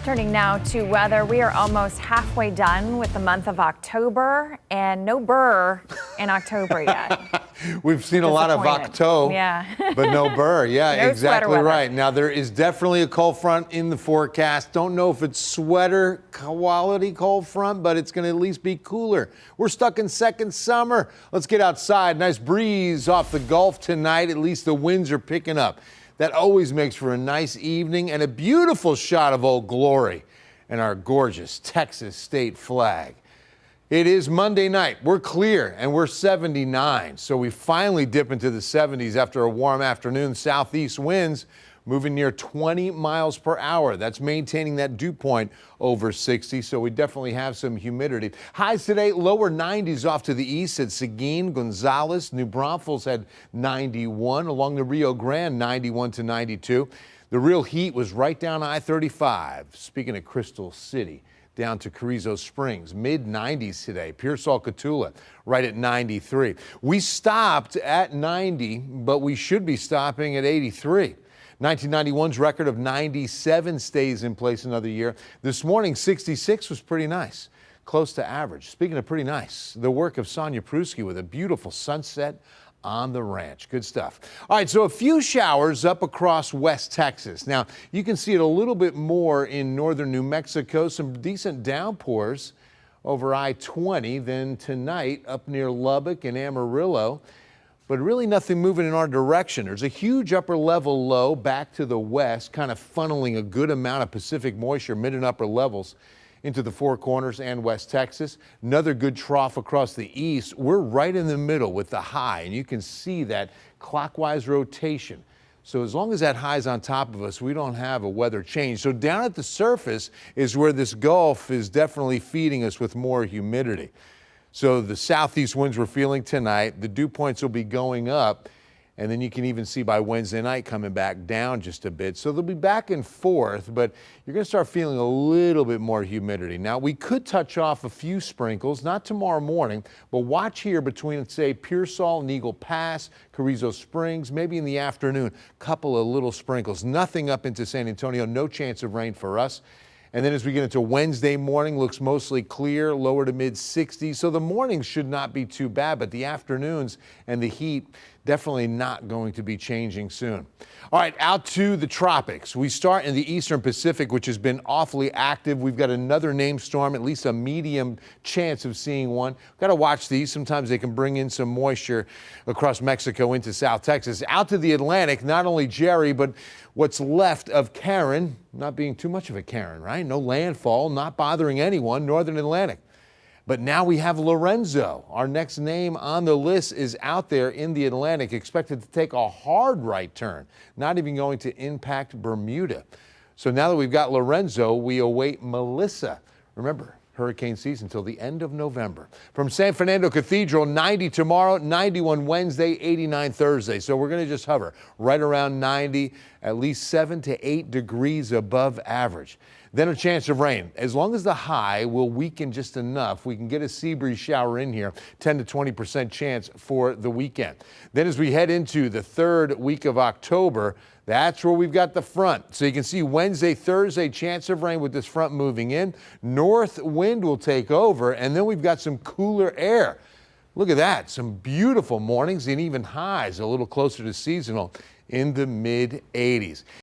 Turning now to weather, we are almost halfway done with the month of October, and no burr in October yet. We've seen a lot of Octo, yeah. but no burr. Yeah, No exactly sweater right. Now, there is definitely a cold front in the forecast. Don't know if it's sweater quality cold front, but it's going to at least be cooler. We're stuck in second summer. Let's get outside. Nice breeze off the Gulf tonight. At least the winds are picking up. That always makes for a nice evening and a beautiful shot of Old Glory and our gorgeous Texas state flag. It is Monday night. We're clear and we're 79. So we finally dip into the 70s after a warm afternoon. Southeast winds moving near 20 miles per hour. That's maintaining that dew point over 60. So we definitely have some humidity. Highs today, lower 90s off to the east at Seguin, Gonzales. New Braunfels had 91. Along the Rio Grande, 91 to 92. The real heat was right down I-35. Speaking of Crystal City, down to Carrizo Springs, mid-90s today. Pearsall-Cotulla right at 93. We stopped at 90, but we should be stopping at 83. 1991's record of 97 stays in place another year. This morning, 66 was pretty nice, close to average. Speaking of pretty nice, the work of Sonia Prusky with a beautiful sunset on the ranch. Good stuff. All right, so a few showers up across West Texas. Now, you can see it a little bit more in northern New Mexico. Some decent downpours over I-20. Then tonight up near Lubbock and Amarillo. But really nothing moving in our direction. There's a huge upper level low back to the west, kind of funneling a good amount of Pacific moisture, mid and upper levels, into the Four Corners and West Texas. Another good trough across the east. We're right in the middle with the high, and you can see that clockwise rotation. So as long as that high is on top of us, we don't have a weather change. So down at the surface is where this Gulf is definitely feeding us with more humidity. So the southeast winds we're feeling tonight, the dew points will be going up, and then you can even see by Wednesday night coming back down just a bit. So they'll be back and forth, but you're going to start feeling a little bit more humidity. Now, we could touch off a few sprinkles, not tomorrow morning, but watch here between, say, Pearsall and Eagle Pass, Carrizo Springs, maybe in the afternoon, couple of little sprinkles. Nothing up into San Antonio, no chance of rain for us. And then as we get into Wednesday morning, looks mostly clear, lower to mid 60s. So the mornings should not be too bad, but the afternoons and the heat definitely not going to be changing soon. All right, out to the tropics. We start in the eastern Pacific, which has been awfully active. We've got another named storm, at least a medium chance of seeing one. Got to watch these. Sometimes they can bring in some moisture across Mexico into South Texas. Out to the Atlantic, not only Jerry, but what's left of Karen, not being too much of a Karen, right? No landfall, not bothering anyone, northern Atlantic. But now we have Lorenzo. Our next name on the list is out there in the Atlantic, expected to take a hard right turn, not even going to impact Bermuda. So now that we've got Lorenzo, we await Melissa. Remember, hurricane season until the end of November. From San Fernando Cathedral, 90 tomorrow, 91 Wednesday, 89 Thursday. So we're going to just hover right around 90, at least 7 to 8 degrees above average. Then a chance of rain. As long as the high will weaken just enough, we can get a sea breeze shower in here, 10 to 20% chance for the weekend. Then as we head into the third week of October, that's where we've got the front. So you can see Wednesday, Thursday, chance of rain with this front moving in. North wind will take over, and then we've got some cooler air. Look at that, some beautiful mornings and even highs a little closer to seasonal in the mid 80s.